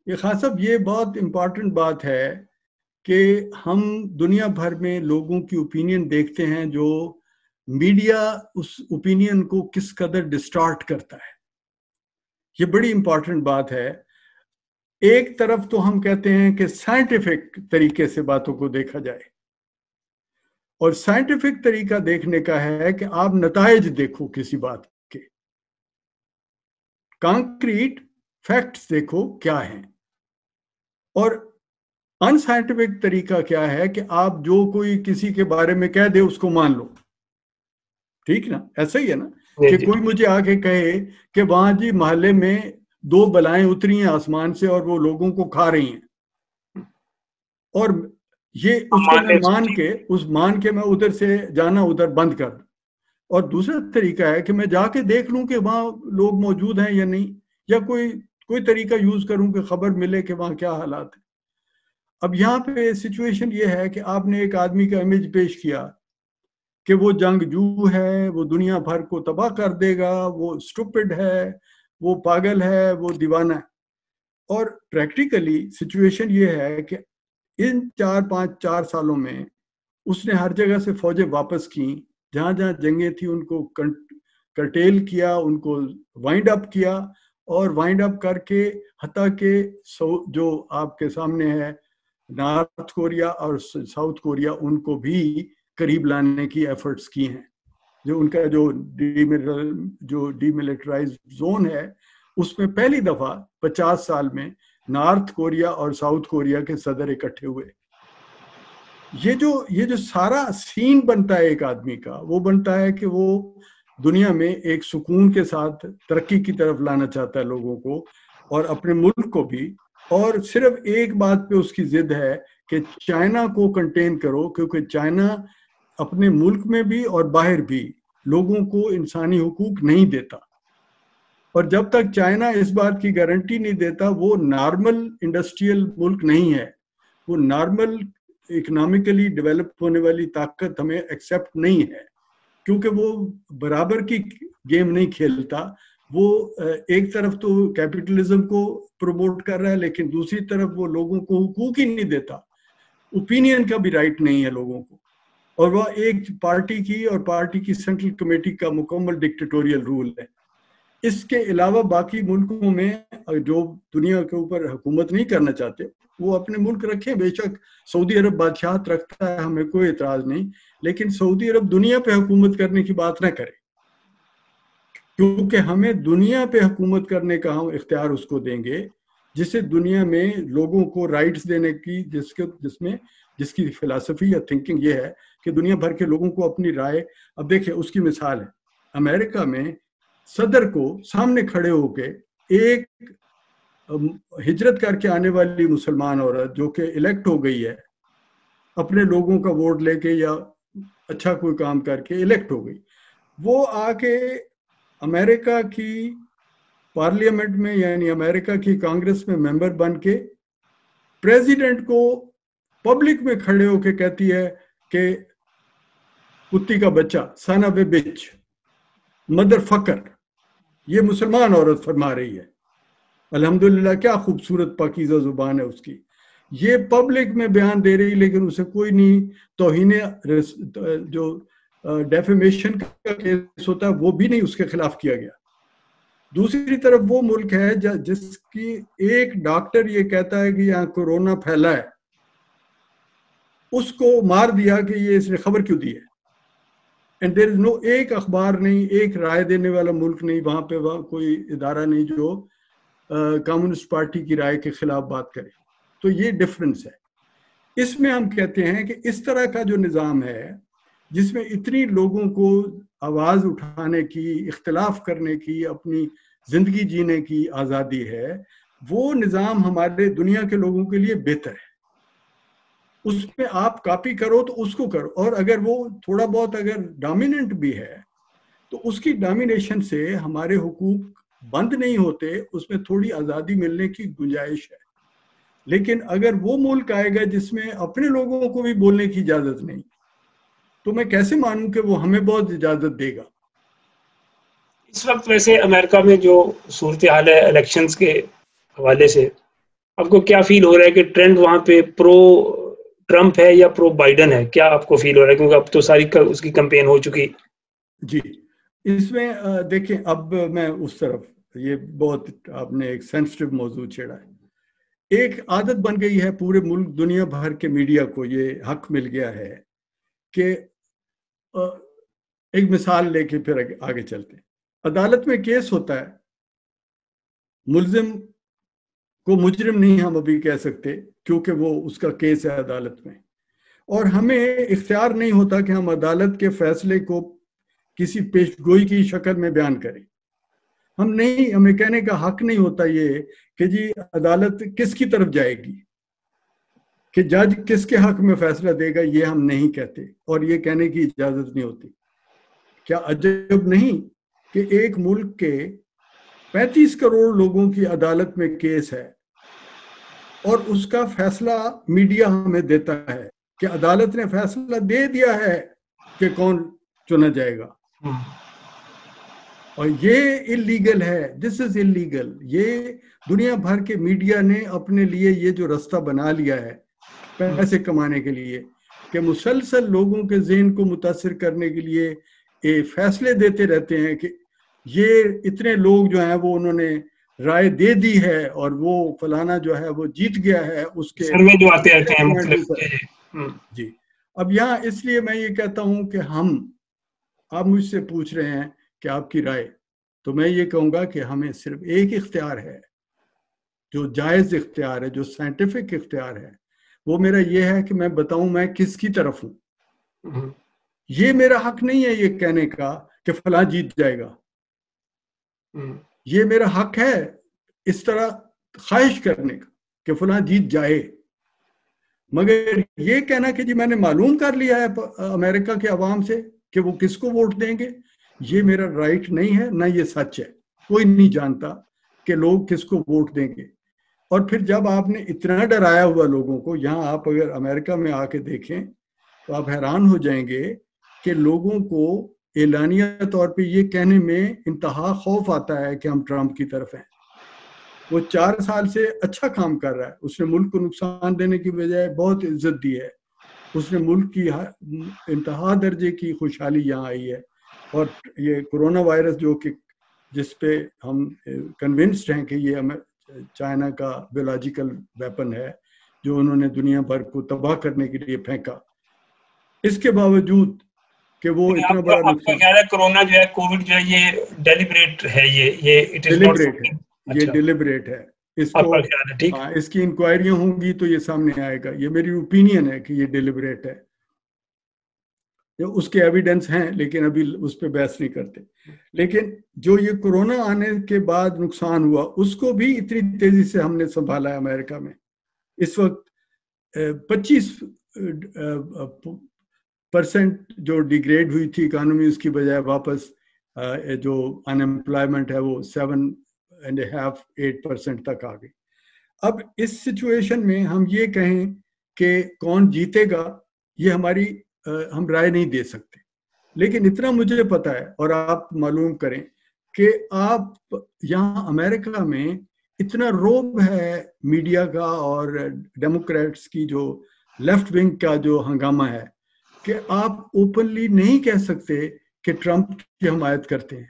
یہ خان صاحب یہ بہت امپورٹنٹ بات ہے کہ ہم دنیا بھر میں لوگوں کی اوپینین دیکھتے ہیں جو میڈیا اس اوپینین کو کس قدر ڈسٹارٹ کرتا ہے. یہ بڑی امپورٹنٹ بات ہے. ایک طرف تو ہم کہتے ہیں کہ سائنٹیفک طریقے سے باتوں کو دیکھا جائے، اور سائنٹیفک طریقہ دیکھنے کا ہے کہ آپ نتائج دیکھو کسی بات کے، کانکریٹ فیکٹس دیکھو کیا ہیں. اور ان سائنٹیفک طریقہ کیا ہے کہ آپ جو کوئی کسی کے بارے میں کہہ دے اس کو مان لو. ٹھیک نا؟ ایسا ہی ہے نا کہ کوئی مجھے آ کے کہے کہ وہاں جی محلے میں 2 بلائیں اتری ہیں آسمان سے اور وہ لوگوں کو کھا رہی ہیں، اور یہ اس کو میں مان کے میں ادھر سے جانا ادھر بند کر دوں. اور دوسرا طریقہ ہے کہ میں جا کے دیکھ لوں کہ وہاں لوگ موجود ہیں یا نہیں، یا کوئی طریقہ یوز کروں کہ خبر ملے کہ وہاں کیا حالات ہیں. اب یہاں پہ سچویشن یہ ہے کہ آپ نے ایک آدمی کا امیج پیش کیا کہ وہ جنگجو ہے، وہ دنیا بھر کو تباہ کر دے گا، وہ اسٹوپڈ ہے، وہ پاگل ہے، وہ دیوانہ ہے. اور پریکٹیکلی سچویشن یہ ہے کہ ان 4 سالوں میں اس نے ہر جگہ سے فوجیں واپس کیں، جہاں جہاں جنگیں تھیں ان کو کرٹیل کیا، ان کو وائنڈ اپ کیا، اور وائنڈ اپ کر کے حتیٰ کہ جو آپ کے سامنے ہے نارتھ کوریا اور ساؤتھ کوریا، ان کو بھی قریب لانے کی ایفرٹس کی ہیں. جو ان کا جو ڈی ملٹرائز زون ہے اس میں پہلی دفعہ 50 سال میں نارتھ کوریا اور ساؤتھ کوریا کے صدر اکٹھے ہوئے. یہ جو سارا سین بنتا ہے ایک آدمی کا، وہ بنتا ہے کہ وہ دنیا میں ایک سکون کے ساتھ ترقی کی طرف لانا چاہتا ہے لوگوں کو اور اپنے ملک کو بھی. اور صرف ایک بات پہ اس کی ضد ہے کہ چائنا کو کنٹین کرو، کیونکہ چائنا اپنے ملک میں بھی اور باہر بھی لوگوں کو انسانی حقوق نہیں دیتا. اور جب تک چائنا اس بات کی گارنٹی نہیں دیتا، وہ نارمل انڈسٹریل ملک نہیں ہے، وہ نارمل اکنامکلی ڈیولپ ہونے والی طاقت ہمیں ایکسیپٹ نہیں ہے، کیونکہ وہ برابر کی گیم نہیں کھیلتا. وہ ایک طرف تو کیپٹلزم کو پروموٹ کر رہا ہے، لیکن دوسری طرف وہ لوگوں کو حقوق ہی نہیں دیتا. اوپینین کا بھی رائٹ نہیں ہے لوگوں کو، اور وہ ایک پارٹی کی اور پارٹی کی سینٹرل کمیٹی کا مکمل ڈکٹیٹوریل رول ہے. اس کے علاوہ باقی ملکوں میں جو دنیا کے اوپر حکومت نہیں کرنا چاہتے وہ اپنے ملک رکھیں. بے شک سعودی عرب بادشاہت رکھتا ہے، ہمیں کوئی اعتراض نہیں، لیکن سعودی عرب دنیا پہ حکومت کرنے کی بات نہ کرے، کیونکہ ہمیں دنیا پہ حکومت کرنے کا ہم اختیار اس کو دیں گے جسے دنیا میں لوگوں کو رائٹس دینے کی، جس کی فلسفی یا تھنکنگ یہ ہے کہ دنیا بھر کے لوگوں کو اپنی رائے. اب دیکھیں اس کی مثال ہے امریکہ میں صدر کو سامنے کھڑے ہو کے ایک ہجرت کر کے آنے والی مسلمان عورت جو کہ الیکٹ ہو گئی ہے اپنے لوگوں کا ووٹ لے کے یا اچھا کوئی کام کر کے الیکٹ ہو گئی، وہ آ کے امریکہ کی پارلیمنٹ میں یعنی امریکہ کی کانگریس میں ممبر بن کے پریزیڈنٹ کو پبلک میں کھڑے ہو کے کہتی ہے کہ کتی کا بچہ، سن آف اے بچ، مدر فکر. یہ مسلمان عورت فرما رہی ہے. الحمدللہ کیا خوبصورت پاکیزہ زبان ہے اس کی. یہ پبلک میں بیان دے رہی، لیکن اسے کوئی نہیں. توہین جو ڈیفیمیشن کا کیس ہوتا ہے وہ بھی نہیں اس کے خلاف کیا گیا. دوسری طرف وہ ملک ہے جس کی ایک ڈاکٹر یہ کہتا ہے کہ یہاں کورونا پھیلا ہے، اس کو مار دیا کہ یہ اس نے خبر کیوں دی ہے. اینڈ دیر از نو، ایک اخبار نہیں، ایک رائے دینے والا ملک نہیں وہاں پہ، کوئی ادارہ نہیں جو کمیونسٹ پارٹی کی رائے کے خلاف بات کرے. تو یہ ڈفرنس ہے. اس میں ہم کہتے ہیں کہ اس طرح کا جو نظام ہے جس میں اتنی لوگوں کو آواز اٹھانے کی، اختلاف کرنے کی، اپنی زندگی جینے کی آزادی ہے، وہ نظام ہمارے دنیا کے لوگوں کے لیے بہتر ہے. اس میں آپ کاپی کرو تو اس کو کرو، اور اگر وہ تھوڑا بہت اگر ڈومیننٹ بھی ہے تو اس کی ڈومینیشن سے ہمارے حقوق بند نہیں ہوتے، اس میں تھوڑی آزادی ملنے کی گنجائش ہے. لیکن اگر وہ ملک آئے گا جس میں اپنے لوگوں کو بھی بولنے کی اجازت نہیں، تو میں کیسے مانوں کہ وہ ہمیں بہت اجازت دے گا. اس وقت ویسے امریکہ میں جو صورتحال ہے الیکشنز کے حوالے سے، آپ کو کیا فیل ہو رہا ہے کہ ٹرینڈ وہاں پہ پرو ٹرمپ ہے یا پرو بائیڈن ہے؟ کیا آپ کو فیل ہو رہا ہے؟ کیونکہ اب تو ساری اس کی کمپین ہو چکی. جی، اس میں دیکھیں، اب میں اس طرف، یہ بہت آپ نے ایک سینسٹیو موضوع چھیڑا ہے. ایک عادت بن گئی ہے پورے ملک، دنیا بھر کے میڈیا کو یہ حق مل گیا ہے کہ ایک مثال لے کے پھر آگے چلتے ہیں. عدالت میں کیس ہوتا ہے، ملزم کو مجرم نہیں ہم ابھی کہہ سکتے کیونکہ وہ اس کا کیس ہے عدالت میں، اور ہمیں اختیار نہیں ہوتا کہ ہم عدالت کے فیصلے کو کسی پیش گوئی کی شکل میں بیان کریں. ہمیں کہنے کا حق نہیں ہوتا یہ کہ جی عدالت کس کی طرف جائے گی، کہ جج کس کے حق میں فیصلہ دے گا، یہ ہم نہیں کہتے، اور یہ کہنے کی اجازت نہیں ہوتی. کیا عجب نہیں کہ ایک ملک کے 35 کروڑ لوگوں کی عدالت میں کیس ہے اور اس کا فیصلہ میڈیا ہمیں دیتا ہے کہ عدالت نے فیصلہ دے دیا ہے کہ کون چنا جائے گا. اور یہ اللیگل ہے. دس از اللیگل. یہ دنیا بھر کے میڈیا نے اپنے لیے یہ جو رستہ بنا لیا ہے پیسے کمانے کے لیے، کہ مسلسل لوگوں کے ذہن کو متاثر کرنے کے لیے فیصلے دیتے رہتے ہیں کہ یہ اتنے لوگ جو ہیں وہ انہوں نے رائے دے دی ہے اور وہ فلانا جو ہے وہ جیت گیا ہے. اس کے سروے جو آتے رہتے ہیں مختلف. جی، اب یہاں اس لیے میں یہ کہتا ہوں کہ آپ مجھ سے پوچھ رہے ہیں کہ آپ کی رائے، تو میں یہ کہوں گا کہ ہمیں صرف ایک اختیار ہے جو جائز اختیار ہے، جو سائنٹیفک اختیار ہے. وہ میرا یہ ہے کہ میں بتاؤں میں کس کی طرف ہوں. یہ میرا حق نہیں ہے یہ کہنے کا کہ فلاں جیت جائے گا. یہ میرا حق ہے اس طرح خواہش کرنے کا کہ فلاں جیت جائے، مگر یہ کہنا کہ جی میں نے معلوم کر لیا ہے امریکہ کے عوام سے کہ وہ کس کو ووٹ دیں گے، یہ میرا رائٹ نہیں ہے، نہ یہ سچ ہے. کوئی نہیں جانتا کہ لوگ کس کو ووٹ دیں گے. اور پھر جب آپ نے اتنا ڈرایا ہوا لوگوں کو، یہاں آپ اگر امریکہ میں آ کے دیکھیں تو آپ حیران ہو جائیں گے کہ لوگوں کو اعلانیہ طور پہ یہ کہنے میں انتہا خوف آتا ہے کہ ہم ٹرمپ کی طرف ہیں. وہ 4 سال سے اچھا کام کر رہا ہے، اس نے ملک کو نقصان دینے کی بجائے بہت عزت دی ہے. اس نے ملک کی انتہا درجے کی خوشحالی یہاں آئی ہے. اور یہ کرونا وائرس جو کہ جس پہ ہم کنونسڈ ہیں کہ یہ چائنا کا بیولوجیکل ویپن ہے جو انہوں نے دنیا بھر کو تباہ کرنے کے لیے پھینکا، اس کے باوجود کہ وہ اتنا بڑا نقصان، کرونا جو ہے، کووڈ جو ہے، یہ ڈیلیبریٹ ہے، یہ ڈیلیبریٹ ہے. اس کو اس کی انکوائریاں ہوں گی تو یہ سامنے آئے گا. یہ میری اوپینین ہے کہ یہ ڈیلیبریٹ ہے. اس کے ایویڈنس ہیں لیکن ابھی اس پہ بحث نہیں کرتے. لیکن جو یہ کرونا آنے کے بعد نقصان ہوا اس کو بھی اتنی تیزی سے ہم نے سنبھالا ہے امریکہ میں. اس وقت 25% جو ڈیگریڈ ہوئی تھی اکانومی، اس کی بجائے واپس جو ان ایمپلائمنٹ ہے وہ 7.5-8% تک آ گئی. اب اس سچویشن میں ہم یہ کہیں کہ کون جیتے گا، یہ ہماری ہم رائے نہیں دے سکتے. لیکن اتنا مجھے پتا ہے، اور آپ معلوم کریں کہ آپ یہاں امریکہ میں اتنا روب ہے میڈیا کا اور ڈیموکریٹس کی جو لیفٹ ونگ کا جو ہنگامہ ہے کہ آپ اوپنلی نہیں کہہ سکتے کہ ٹرمپ کی حمایت کرتے ہیں.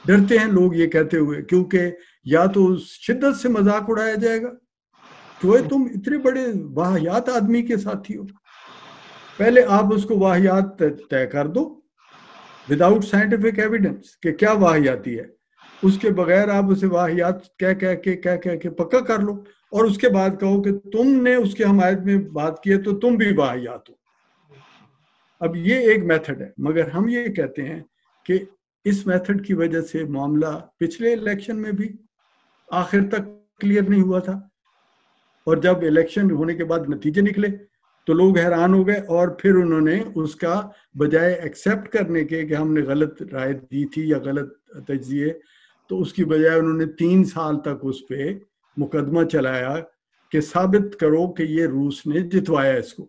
ڈرتے ہیں لوگ یہ کہتے ہوئے، کیونکہ یا تو شدت سے مذاق اڑایا جائے گا کہ تم اتنے بڑے واہیات آدمی کے ساتھی ہو. پہلے آپ اس کو واہیات طے کر دو وداؤٹ سائنٹیفک ایویڈنس کہ کیا واہیاتی ہے. اس کے بغیر آپ اسے واہیات کہہ کے پکا کر لو، اور اس کے بعد کہو کہ تم نے اس کے حمایت میں بات کی ہے تو تم بھی واہیات ہو. اب یہ ایک میتھڈ ہے، مگر ہم یہ کہتے ہیں کہ اس میتھڈ کی وجہ سے معاملہ پچھلے الیکشن میں بھی آخر تک کلیئر نہیں ہوا تھا، اور جب الیکشن ہونے کے بعد نتیجے نکلے تو لوگ حیران ہو گئے، اور پھر انہوں نے اس کا بجائے ایکسیپٹ کرنے کے کہ ہم نے غلط رائے دی تھی یا غلط تجزیے، تو اس کی بجائے انہوں نے 3 سال تک اس پہ مقدمہ چلایا کہ ثابت کرو کہ یہ روس نے جتوایا اس کو.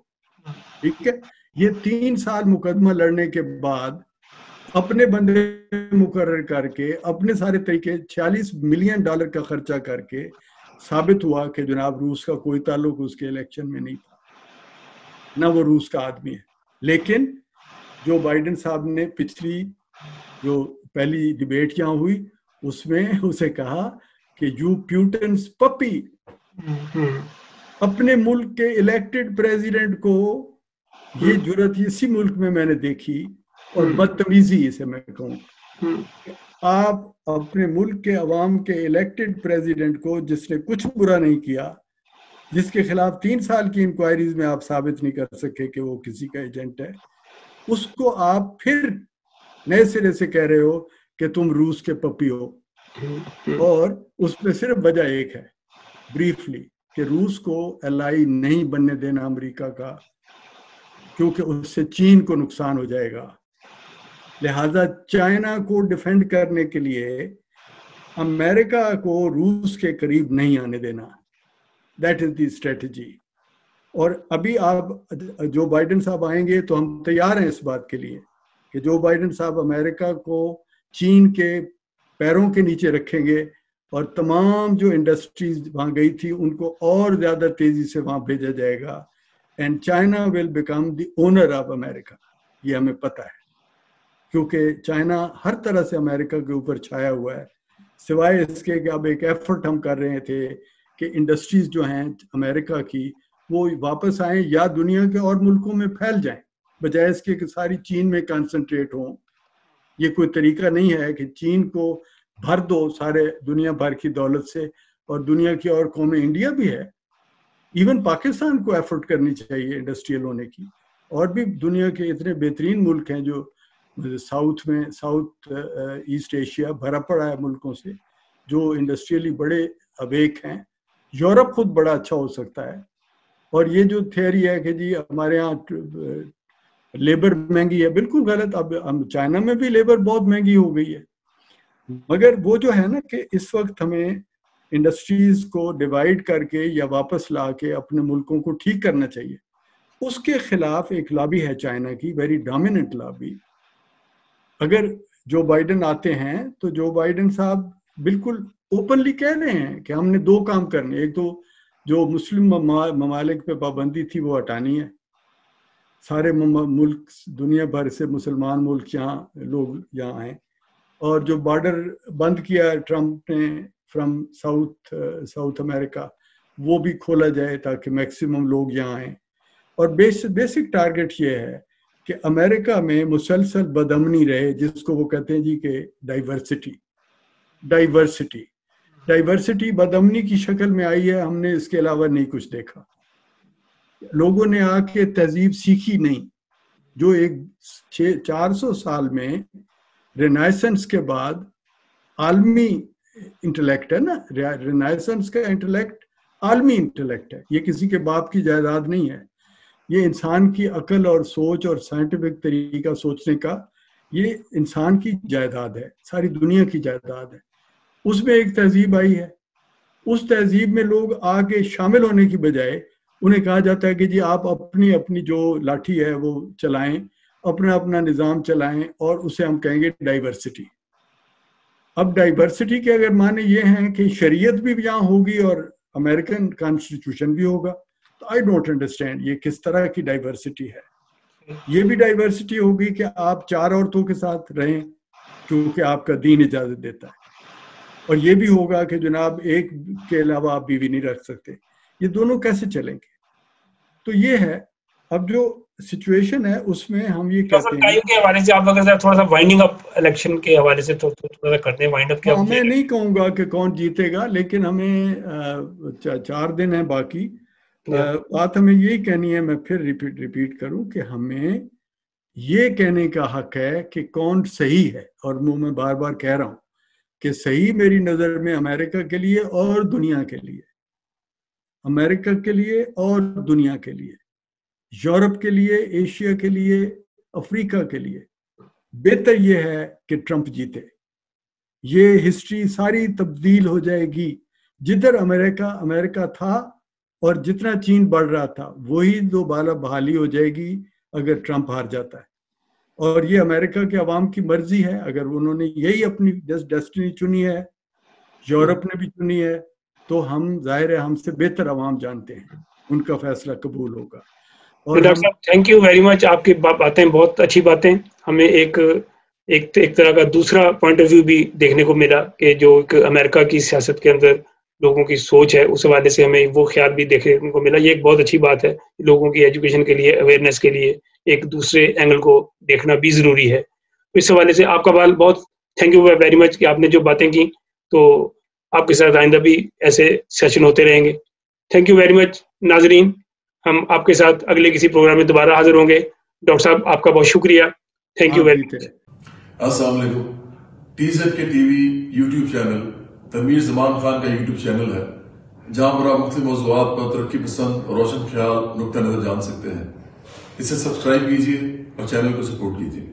ٹھیک ہے، یہ 3 سال مقدمہ لڑنے کے بعد اپنے بندے مقرر کر کے اپنے سارے طریقے $46 ملین کا خرچہ کر کے ثابت ہوا کہ جناب روس کا کوئی تعلق اس کے الیکشن میں نہیں تھا، نہ وہ روس کا آدمی ہے. لیکن جو بائیڈن صاحب نے پچھلی جو پہلی ڈیبیٹ یہاں ہوئی اس میں اسے کہا کہ یو پیوٹنز پپی، اپنے ملک کے الیکٹڈ پریزیڈنٹ کو یہ جرأت اسی ملک میں نے دیکھی، اور بدتمیزی اسے میں کہوں. آپ اپنے ملک کے عوام کے الیکٹڈ پریزیڈنٹ کو جس نے کچھ برا نہیں کیا، جس کے خلاف 3 سال کی انکوائریز میں آپ ثابت نہیں کر سکے کہ وہ کسی کا ایجنٹ ہے، اس کو آپ پھر نئے سرے سے کہہ رہے ہو کہ تم روس کے پپی ہو. اور اس میں صرف وجہ ایک ہے بریفلی کہ روس کو الائی نہیں بننے دینا امریکہ کا، کیونکہ اس سے چین کو نقصان ہو جائے گا. لہٰذا چائنا کو ڈیفینڈ کرنے کے لیے امریکہ کو روس کے قریب نہیں آنے دینا. That is the strategy. اور ابھی آپ جو بائیڈن صاحب آئیں گے تو ہم تیار ہیں اس بات کے لیے کہ جو بائیڈن صاحب امریکہ کو چین کے پیروں کے نیچے رکھیں گے، اور تمام جو انڈسٹریز وہاں گئی تھی ان کو اور زیادہ تیزی سے وہاں بھیجا جائے گا. And China will become the owner of America. یہ ہمیں پتہ ہے، کیونکہ چائنا ہر طرح سے امریکہ کے اوپر چھایا ہوا ہے، سوائے اس کے کہ اب ایک ایفرٹ ہم کر رہے تھے کہ انڈسٹریز جو ہیں امریکہ کی وہ واپس آئیں یا دنیا کے اور ملکوں میں پھیل جائیں، بجائے اس کے کہ ساری چین میں کنسنٹریٹ ہوں. یہ کوئی طریقہ نہیں ہے کہ چین کو بھر دو سارے دنیا بھر کی دولت سے، اور دنیا کی اور قومیں، انڈیا بھی ہے، ایون پاکستان کو ایفرٹ کرنی چاہیے انڈسٹریل ہونے کی. اور بھی دنیا کے اتنے بہترین ملک ہیں جو ساؤتھ ایسٹ ایشیا بھرا پڑا ہے ملکوں سے جو انڈسٹریلی بڑے اویک ہیں. یورپ خود بڑا اچھا ہو سکتا ہے. اور یہ جو تھیوری ہے کہ جی ہمارے ہاں لیبر مہنگی ہے، بالکل غلط. اب چائنا میں بھی لیبر بہت مہنگی ہو گئی ہے، مگر وہ جو ہے نا کہ اس وقت ہمیں انڈسٹریز کو ڈیوائیڈ کر کے یا واپس لا کے اپنے ملکوں کو ٹھیک کرنا چاہیے. اس کے خلاف ایک لابی ہے چائنا کی، ویری ڈومیننٹ لابی. اگر جو بائیڈن آتے ہیں تو جو بائیڈن صاحب بالکل اوپنلی کہہ رہے ہیں کہ ہم نے 2 کام کرنے. ایک تو جو مسلم ممالک پہ پابندی تھی وہ ہٹانی ہے، سارے ملک دنیا بھر سے مسلمان ملک یہاں لوگ یہاں ہیں. اور جو بارڈر بند کیا ٹرمپ نے فرام ساؤتھ امریکہ، وہ بھی کھولا جائے تاکہ میکسیمم لوگ یہاں آئیں. اور بیسک ٹارگٹ یہ ہے کہ امریکہ میں مسلسل بدامنی رہے، جس کو وہ کہتے ہیں جی کہ ڈائیورسٹی بدامنی کی شکل میں آئی ہے. ہم نے اس کے علاوہ نہیں کچھ دیکھا. لوگوں نے آ کے تہذیب سیکھی نہیں، جو ایک 400 سال میں رینائسنس کے بعد عالمی انٹلیکٹ ہے نا. رینائسنس کا انٹلیکٹ عالمی انٹلیکٹ ہے، یہ کسی کے باپ کی جائیداد نہیں ہے. یہ انسان کی عقل اور سوچ اور سائنٹیفک طریقہ سوچنے کا، یہ انسان کی جائیداد ہے، ساری دنیا کی جائیداد ہے. اس میں ایک تہذیب آئی ہے. اس تہذیب میں لوگ آگے شامل ہونے کی بجائے انہیں کہا جاتا ہے کہ جی آپ اپنی اپنی جو لاٹھی ہے وہ چلائیں, اپنا اپنا نظام چلائیں, اور اسے ہم کہیں گے ڈائیورسٹی. اب ڈائیورسٹی کے اگر معنی یہ ہیں کہ شریعت بھی یہاں ہوگی اور امریکن کانسٹیٹیوشن بھی ہوگا, تو آئی ڈونٹ انڈرسٹینڈ یہ کس طرح کی ڈائیورسٹی ہے. یہ بھی ڈائیورسٹی ہوگی کہ آپ 4 عورتوں کے ساتھ رہیں کیونکہ آپ کا دین اجازت دیتا ہے, اور یہ بھی ہوگا کہ جناب ایک کے علاوہ آپ بیوی نہیں رکھ سکتے. یہ دونوں کیسے چلیں گے؟ تو یہ ہے اب جو سچویشن ہے اس میں ہم یہ کہتے ہیں ٹائم کے حوالے سے آپ اگر تھوڑا سا وائنڈنگ اپ الیکشن کے حوالے سے تھوڑا سا کرتے ہیں وائنڈ اپ کیا. میں نہیں کہوں گا کہ کون جیتے گا, لیکن ہمیں 4 دن ہیں باقی. بات ہمیں یہی کہنی ہے, میں پھر ریپیٹ کروں کہ ہمیں یہ کہنے کا حق ہے کہ کون صحیح ہے, اور میں بار بار کہہ رہا ہوں کہ صحیح میری نظر میں امریکہ کے لیے اور دنیا کے لیے, امریکہ کے لیے اور دنیا کے لیے, یورپ کے لیے, ایشیا کے لیے, افریقہ کے لیے بہتر یہ ہے کہ ٹرمپ جیتے. یہ ہسٹری ساری تبدیل ہو جائے گی. جدھر امریکہ تھا اور جتنا چین بڑھ رہا تھا وہی دوبارہ بحالی ہو جائے گی اگر ٹرمپ ہار جاتا ہے. اور یہ امریکہ کے عوام کی مرضی ہے, اگر انہوں نے یہی اپنی ڈیسٹنی چنی ہے, یورپ نے بھی چنی ہے, تو ہم ظاہر ہے ہم سے بہتر عوام جانتے ہیں, ان کا فیصلہ قبول ہوگا. اور ڈاکٹر صاحب تھینک یو ویری مچ, آپ کی باتیں بہت اچھی باتیں. ہمیں ایک طرح کا دوسرا پوائنٹ آف ویو بھی دیکھنے کو ملا کہ جو امریکہ کی سیاست کے اندر لوگوں کی سوچ ہے اس حوالے سے ہمیں وہ خیال بھی دیکھنے کو ملا. یہ ایک بہت اچھی بات ہے, لوگوں کی ایجوکیشن کے لیے, اویئرنیس کے لیے ایک دوسرے اینگل کو دیکھنا بھی ضروری ہے. اس حوالے سے آپ کا بہت تھینک یو ویری مچ کہ آپ نے جو باتیں کی, تو آپ کے ساتھ آئندہ بھی ایسے سیشن ہوتے رہیں گے. Thank you very much. ناظرین, ہم آپ کے ساتھ اگلے کسی پروگرام میں دوبارہ حاضر ہوں گے. ڈاکٹر صاحب آپ کا بہت شکریہ. Thank you very much. السلام علیکم. ٹی زیڈ کے T V YouTube channel Tanveer Zaman Khan کا یوٹیوب چینل ہے, جہاں پر آپ مختلف موضوعات پر ترقی پسند اور روشن خیال نقطہ نظر جان سکتے ہیں. اسے سبسکرائب کیجیے اور چینل کو سپورٹ کیجیے.